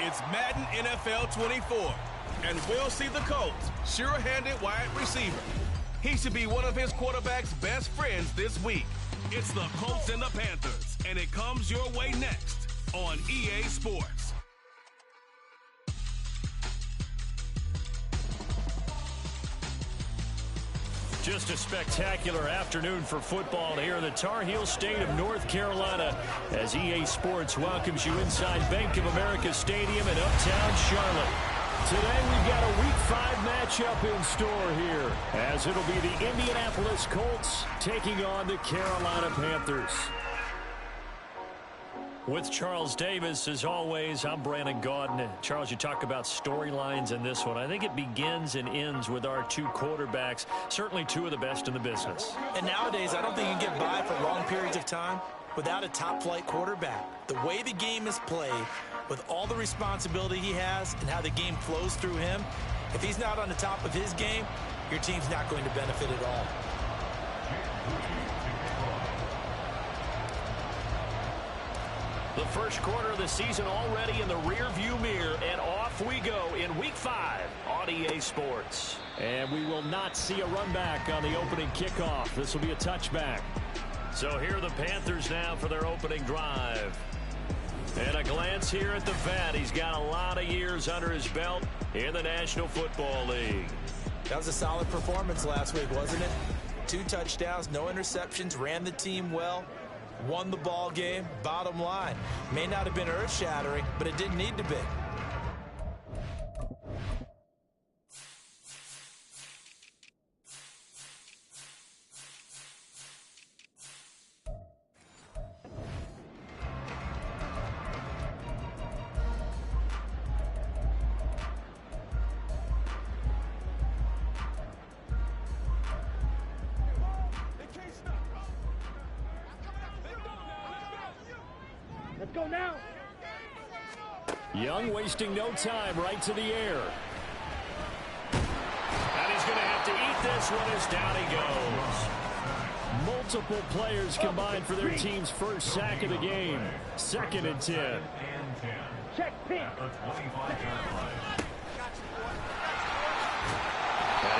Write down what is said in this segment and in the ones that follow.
It's Madden NFL 24, and we'll see the Colts sure-handed wide receiver. He should be one of his quarterback's best friends this week. It's the Colts and the Panthers, and it comes your way next on EA Sports. Just a spectacular afternoon for football here in the Tar Heel state of North Carolina as EA Sports welcomes you inside Bank of America Stadium in Uptown Charlotte. Today we've got a Week 5 matchup in store here as it'll be the Indianapolis Colts taking on the Carolina Panthers. With Charles Davis, as always, I'm Brandon Gaudin. Charles, you talk about storylines in this one. I think it begins and ends with our two quarterbacks, certainly two of the best in the business. And nowadays, I don't think you can get by for long periods of time without a top-flight quarterback. The way the game is played, with all the responsibility he has and how the game flows through him, if he's not on the top of his game, your team's not going to benefit at all. The first quarter of the season already in the rearview mirror, and off we go in Week 5 on EA Sports. And we will not see a run back on the opening kickoff. This will be a touchback. So here are the Panthers now for their opening drive. And a glance here at the vet. He's got a lot of years under his belt in the National Football League. That was a solid performance last week, wasn't it? 2 touchdowns, no interceptions, ran the team well. Won the ball game. Bottom line, may not have been earth-shattering, but it didn't need to be. Go now. Young wasting no time, right to the air. And he's going to have to eat this one as down he goes. Multiple players combined for their team's first sack of the game. 2nd and 10. Check pin. And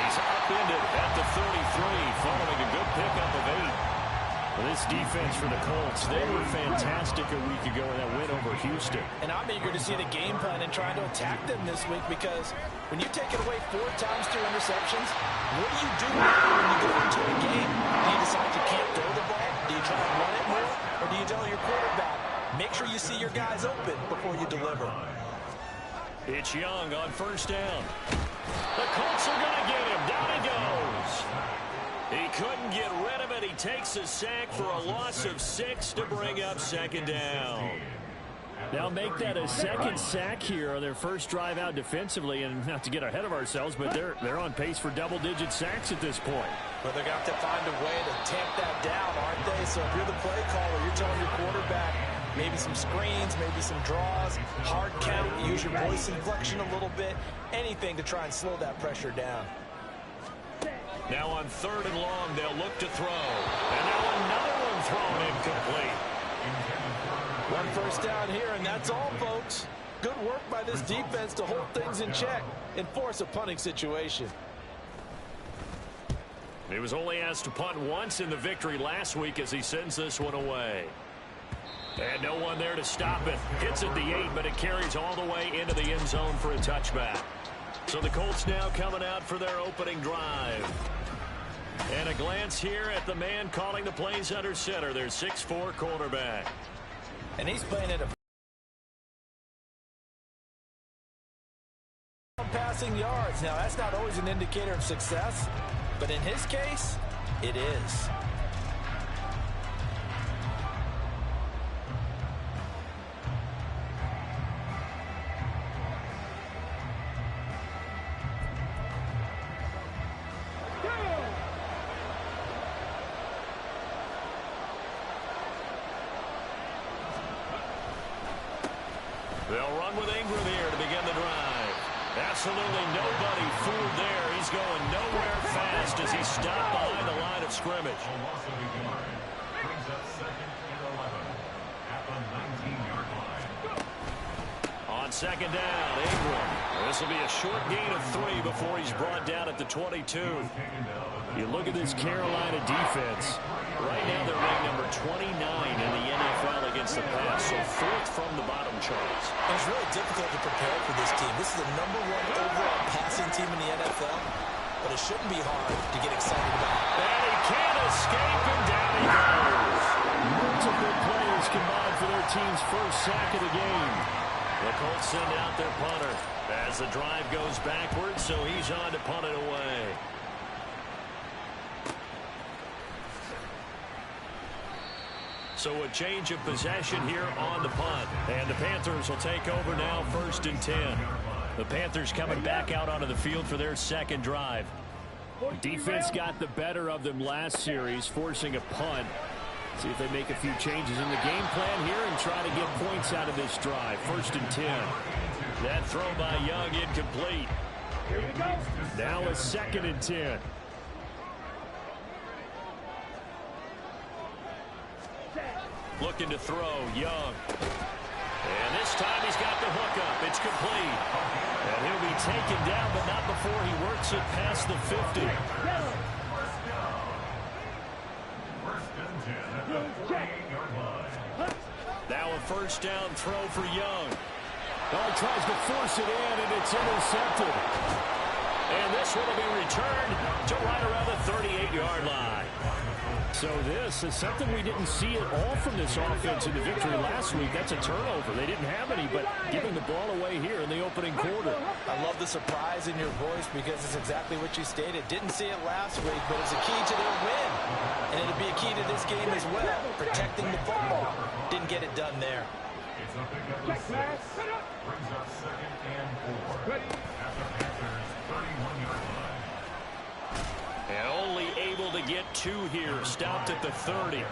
he's upended at the 33, following a good pickup of 8. Well, this defense for the Colts, they were fantastic a week ago in that win over Houston. And I'm eager to see the game plan and trying to attack them this week, because when you take it away 4 times through interceptions, what do you do when you go into a game? Do you decide you can't throw the ball? Do you try and run it more? Or do you tell your quarterback, make sure you see your guys open before you deliver? It's Young on first down. The Colts are going to get him. Down he goes. He couldn't get rid of it. He takes a sack for a loss of 6 to bring up 2nd down. Now make that a 2nd sack here on their first drive out defensively, and not to get ahead of ourselves, but they're on pace for double-digit sacks at this point. Well, they're going to have to find a way to tamp that down, aren't they? So if you're the play caller, you're telling your quarterback maybe some screens, maybe some draws, hard count, use your voice inflection a little bit, anything to try and slow that pressure down. Now on 3rd and long, they'll look to throw. And now another one thrown incomplete. 1 first down here, and that's all, folks. Good work by this defense to hold things in check and force a punting situation. He was only asked to punt once in the victory last week as he sends this one away. And no one there to stop it. Hits at the 8, but it carries all the way into the end zone for a touchback. So the Colts now coming out for their opening drive. And a glance here at the man calling the plays under center, their 6'4" quarterback. And he's playing at a passing yards. Now, that's not always an indicator of success, but in his case, it is. They'll run with Ingram here to begin the drive. Absolutely nobody fooled there. He's going nowhere fast as he stopped behind the line of scrimmage. On On second down, Ingram. This will be a short gain of 3 before he's brought down at the 22. You look at this Carolina defense. Right now they're ranked number 29 in the NFL against the pass, so 4th from the bottom charts. It's really difficult to prepare for this team. This is the #1 overall passing team in the NFL, but it shouldn't be hard to get excited about. And he can't escape, and down he goes. Multiple players combined for their team's first sack of the game. The Colts send out their punter as the drive goes backwards, so he's on to punt it away. So a change of possession here on the punt. And the Panthers will take over now, 1st and 10. The Panthers coming back out onto the field for their second drive. Defense got the better of them last series, forcing a punt. See if they make a few changes in the game plan here and try to get points out of this drive. 1st and 10. That throw by Young incomplete. Here we go. Now a 2nd and 10. Looking to throw, Young. And this time he's got the hook up. It's complete. And he'll be taken down, but not before he works it past the 50. Now a 1st down throw for Young. Oh, he tries to force it in, and it's intercepted. And this one will be returned to right around the 38-yard line. So this is something we didn't see at all from this offense in the victory last week. That's a turnover. They didn't have any, but giving the ball away here in the opening quarter. I love the surprise in your voice because it's exactly what you stated. Didn't see it last week, but it's a key to their win. And it'll be a key to this game as well, protecting the football. Didn't get it done there. It's a pickup of 6. Brings up 2nd and 4. At the Panthers' 31-yard line. And only able to get 2 here. Stopped at the 30.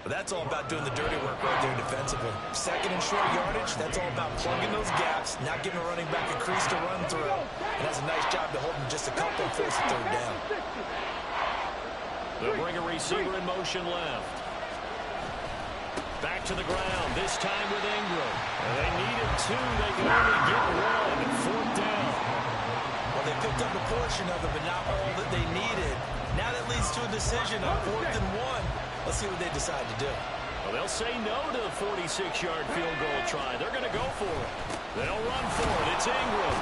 But that's all about doing the dirty work right there defensively. 2nd and short yardage, that's all about plugging those gaps, not giving a running back a crease to run through. And that's a nice job to hold him just a couple and force a 3rd down. They'll bring a receiver in motion left. Back to the ground, this time with Ingram. And they needed 2, they can only get 1. 4th down. Well, they picked up a portion of it, but not all that they needed. Now that leads to a decision on 4th and 1. Let's see what they decide to do. Well, they'll say no to the 46-yard field goal try. They're going to go for it. They'll run for it. It's Ingram.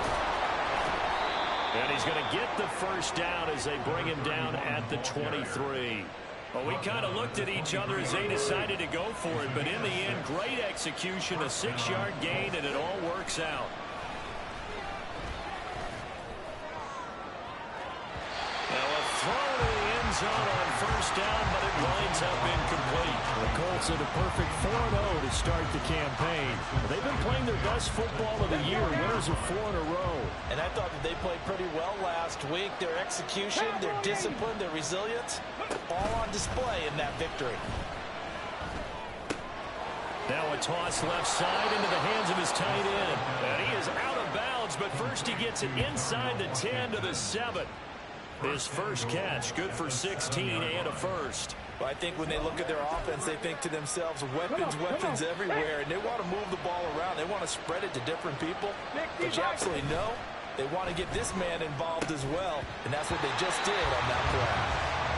And he's going to get the 1st down as they bring him down at the 23. Well, we kind of looked at each other as they decided to go for it, but in the end, great execution, a 6-yard gain, and it all works out. Now a throw to the end zone on 1st down, but it winds up incomplete. The Colts at a perfect 4-0 to start the campaign. They've been playing their best football of the year, winners of 4 in a row. And I thought that they played pretty well last week. Their execution, their discipline, their resilience, all on display in that victory. Now a toss left side into the hands of his tight end. And he is out of bounds, but first he gets it inside the 10 to the 7. His first catch, good for 16 and a 1st. Well, I think when they look at their offense, they think to themselves, weapons everywhere, and they want to move the ball around. They want to spread it to different people. But you absolutely know they want to get this man involved as well, and that's what they just did on that play.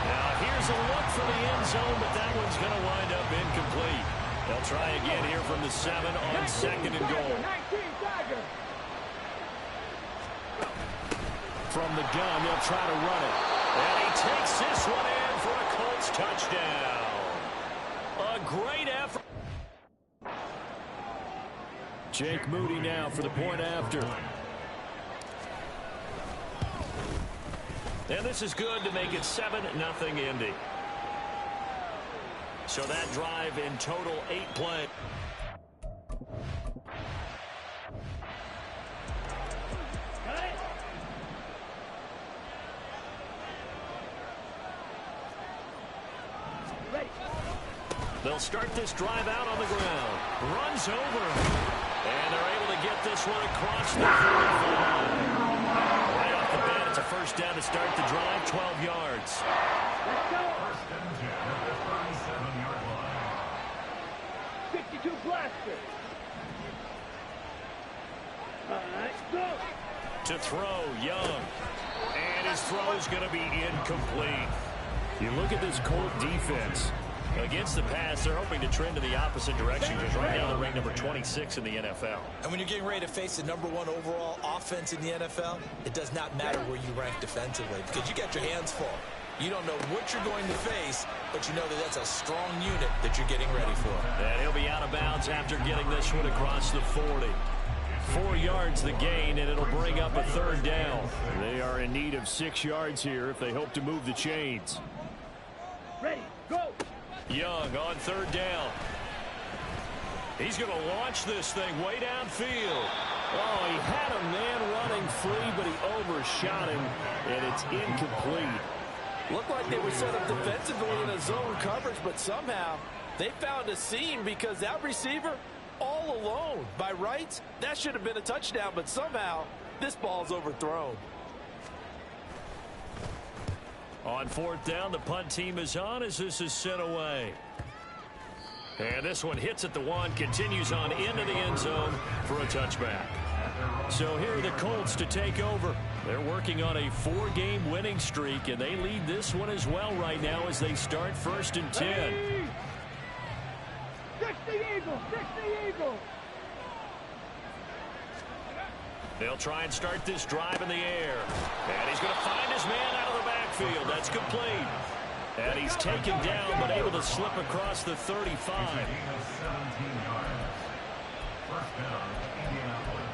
Now here's a look for the end zone, but that one's going to wind up incomplete. They'll try again here from the 7 on 2nd and goal. From the gun, they'll try to run it. And he takes this one in for a Colts touchdown. A great effort. Jake Moody now for the point after. And this is good to make it 7-0 Indy. So that drive in total 8 plays. They'll start this drive out on the ground. Runs over. And they're able to get this one across the 45. Right off the bat, it's a 1st down to start the drive, 12 yards. Let's go. 1st and 10 at the 37-yard line. 52 blaster. To throw, Young. And his throw is going to be incomplete. You look at this Colt defense. Against the pass, they're hoping to trend in the opposite direction because right now they're ranked number 26 in the NFL. And when you're getting ready to face the #1 overall offense in the NFL, it does not matter where you rank defensively because you got your hands full. You don't know what you're going to face, but you know that that's a strong unit that you're getting ready for. And he'll be out of bounds after getting this one across the 40. 4 yards the gain, and it'll bring up a 3rd down. They are in need of 6 yards here if they hope to move the chains. Ready, go! Young on 3rd down. He's going to launch this thing way downfield. Oh, he had a man running free, but he overshot him, and it's incomplete. Looked like they were set up defensively in a zone coverage, but somehow they found a seam because that receiver all alone. By rights, that should have been a touchdown, but somehow this ball's overthrown. On 4th down, the punt team is on as this is sent away. And this one hits at the 1, continues on into the end zone for a touchback. So here are the Colts to take over. They're working on a 4-game winning streak, and they lead this one as well right now as they start 1st and 10. Fix the eagle! Fix the eagle! They'll try and start this drive in the air. And he's going to find his man out of the backfield. That's complete. And he's taken down, but able to slip across the 35. 17 yards. First down, Indianapolis.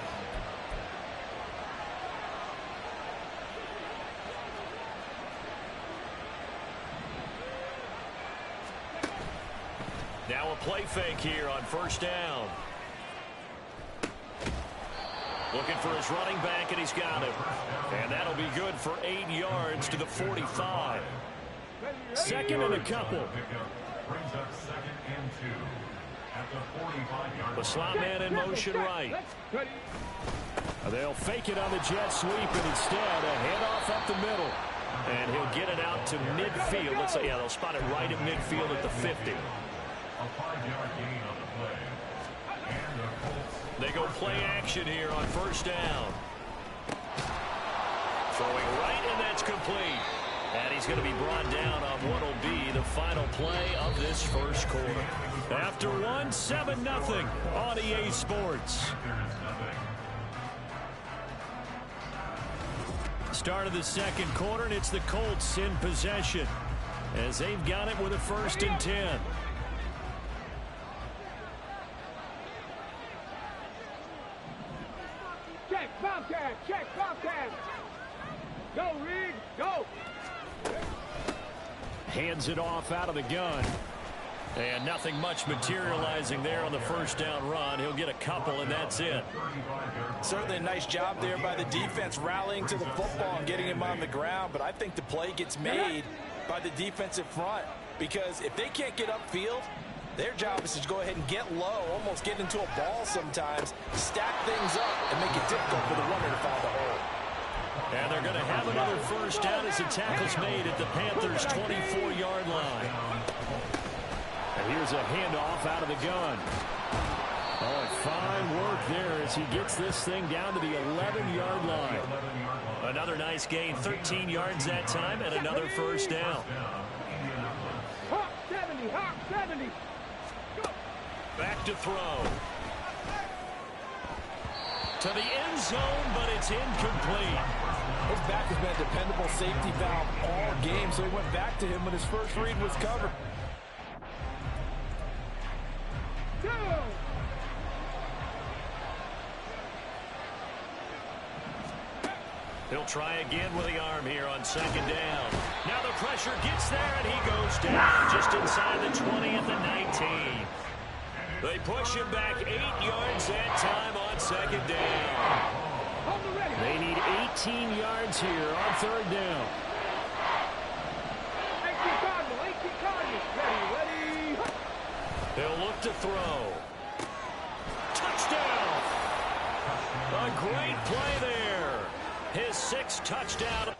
Now a play fake here on 1st down. Looking for his running back, and he's got him. And that'll be good for 8 yards to the 45. 2nd and a couple. Brings up 2nd and 2 at the 45-yard. The slot man in motion right. They'll fake it on the jet sweep, and instead a handoff up the middle. And he'll get it out to midfield. Let's say, yeah, they'll spot it right at midfield at the 50. A 5-yard gain on the play. And the Colts. They go play action here on 1st down. Throwing right, and that's complete. And he's going to be brought down on what will be the final play of this 1st quarter. After 1, 7-0 on EA Sports. Start of the 2nd quarter, and it's the Colts in possession as they've got it with a 1st and 10. Check, Bobcat! Check, Bobcat! Go, Reed! Go! Hands it off out of the gun. And nothing much materializing there on the 1st down run. He'll get a couple, and that's it. Certainly a nice job there by the defense rallying to the football and getting him on the ground, but I think the play gets made by the defensive front because if they can't get upfield, their job is to go ahead and get low, almost get into a ball sometimes, stack things up, and make it difficult for the runner to find a hole. And they're going to have another 1st down as the tackle's made at the Panthers' 24-yard line. And here's a handoff out of the gun. Oh, fine work there as he gets this thing down to the 11-yard line. Another nice gain, 13 yards that time, and another 1st down. Hawk 70! Hawk 70! Back to throw. To the end zone, but it's incomplete. His back has been a dependable safety valve all game, so he went back to him when his first read was covered. He'll try again with the arm here on 2nd down. Now the pressure gets there, and he goes down just inside the 20 at the 19. They push him back 8 yards that time on 2nd down. They need 18 yards here on 3rd down. 18 Cardinals! Ready! They'll look to throw. Touchdown! A great play there. His 6th touchdown.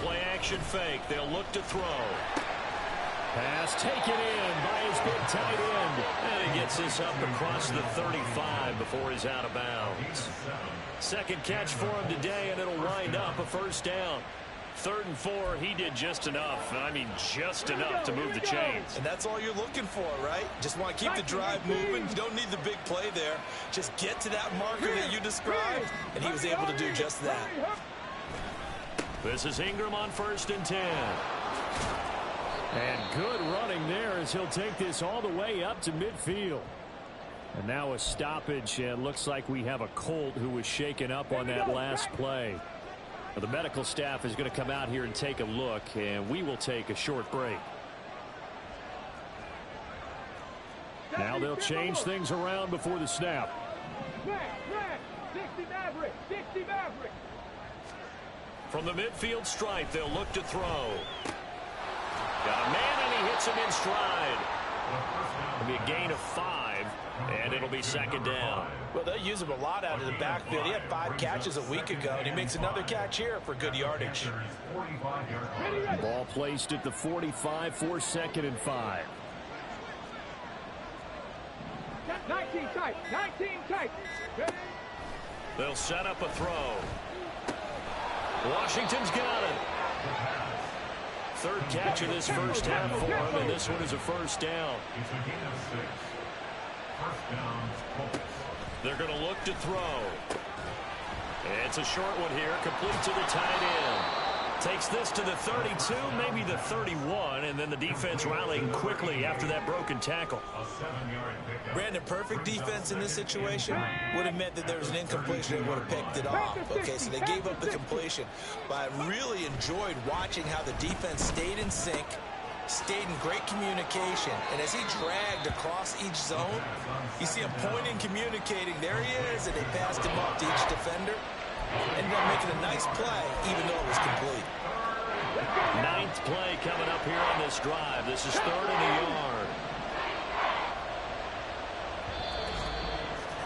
play action fake. They'll look to throw. Pass taken in by his big tight end. And he gets this up across the 35 before he's out of bounds. Second catch for him today, and it'll wind up a first down. 3rd and 4, he did just enough. I mean, just enough to move the chains. And that's all you're looking for, right? Just want to keep the drive moving. You don't need the big play there. Just get to that marker that you described, and he was able to do just that. This is Ingram on 1st and 10. And good running there as he'll take this all the way up to midfield. And now a stoppage, and looks like we have a Colt who was shaken up on that last play. Well, the medical staff is going to come out here and take a look, and we will take a short break. Now they'll change things around before the snap. 60 Maverick, 60 Maverick. From the midfield stripe, they'll look to throw. Got a man, and he hits him in stride. It'll be a gain of 5, and it'll be 2nd down. Well, they'll use him a lot out of the backfield. He had 5 catches a week ago, and he makes another catch here for good yardage. Ball placed at the 45 for 2nd and 5. 19 tight, 19 tight. They'll set up a throw. Washington's got it. 3rd catch of this first half for him, and this one is a first down. They're going to look to throw. It's a short one here, complete to the tight end. Takes this to the 32, maybe the 31, and then the defense rallying quickly after that broken tackle. Brandon, perfect defense in this situation would have meant that there was an incompletion and would have picked it off. Okay, so they gave up the completion. But I really enjoyed watching how the defense stayed in sync, stayed in great communication, and as he dragged across each zone, you see him pointing, communicating. There he is, and they passed him off to each defender. Ended up making a nice play, even though it was complete. 9th play coming up here on this drive. This is 3rd and a yard.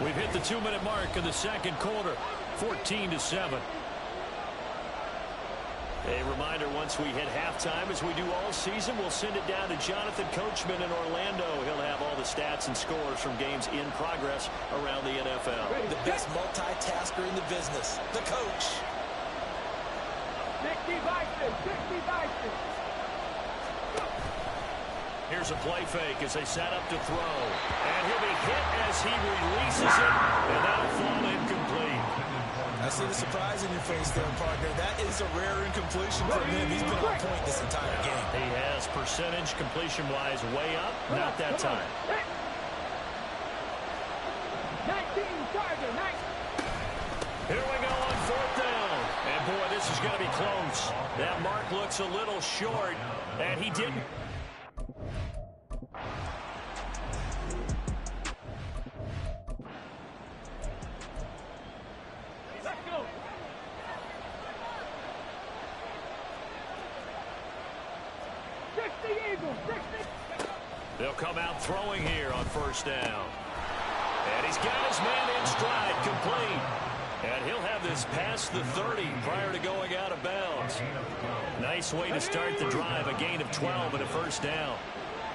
We've hit the 2-minute mark of the 2nd quarter, 14-7. A reminder, once we hit halftime, as we do all season, we'll send it down to Jonathan Coachman in Orlando. He'll have all the stats and scores from games in progress around the NFL. The best multitasker in the business, the coach. 60 Vikings, 60 Vikings. Here's a play fake as they set up to throw. And he'll be hit as he releases it, and that'll fall incomplete. I see the surprise in your face there, partner. That is a rare incompletion from him. He's been on point this entire game. He has percentage completion-wise way up. Not that time. 19 Charger, 19. Here we go on 4th down. And, boy, this is going to be close. That mark looks a little short, and he didn't. They'll come out throwing here on 1st down. And he's got his man in stride, complete. And he'll have this past the 30 prior to going out of bounds. Nice way to start the drive, a gain of 12 and a first down.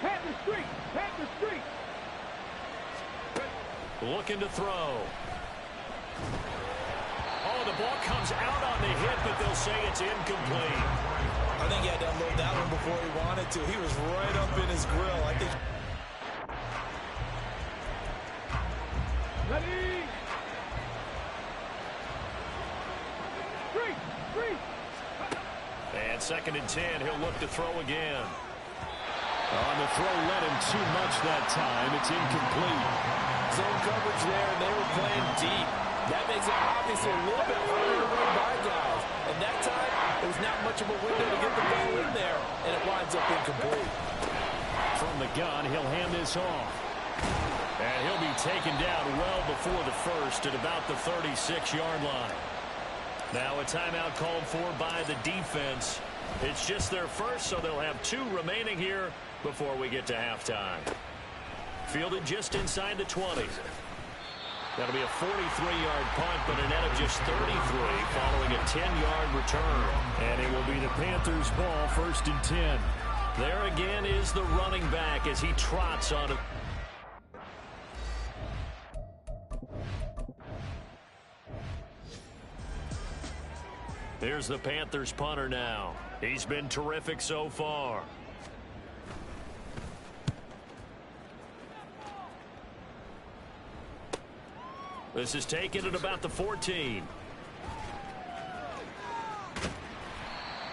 Panther Street, Panther Street. Looking to throw. Oh, the ball comes out on the hit, but they'll say it's incomplete. I think he had to unload that one before he wanted to. He was right up in his grill. I think. Ready. Three. And 2nd and 10, he'll look to throw again. On the throw, led him too much that time. It's incomplete. Zone coverage there, and they were playing deep. That makes it obviously a little bit harder to run by guys. And that time, there was not much of a window to get the ball in there, and it winds up incomplete. From the gun, he'll hand this off. And he'll be taken down well before the first at about the 36-yard line. Now a timeout called for by the defense. It's just their first, so they'll have 2 remaining here before we get to halftime. Fielded just inside the 20. That'll be a 43-yard punt, but a net of just 33 following a 10-yard return. And it will be the Panthers' ball, 1st and 10. There again is the running back as he trots on it. Here's the Panthers punter now. He's been terrific so far. This is taken at about the 14.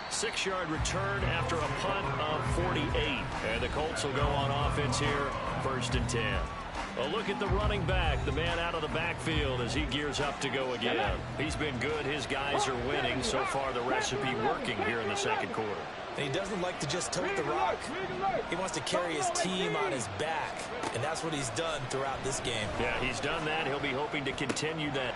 6-yard return after a punt of 48. And the Colts will go on offense here, 1st and 10. A look at the running back, the man out of the backfield as he gears up to go again. He's been good. His guys are winning. So far, the recipe working here in the 2nd quarter. And he doesn't like to just tote the rock. He wants to carry his team on his back, and that's what he's done throughout this game. Yeah, he's done that. He'll be hoping to continue that.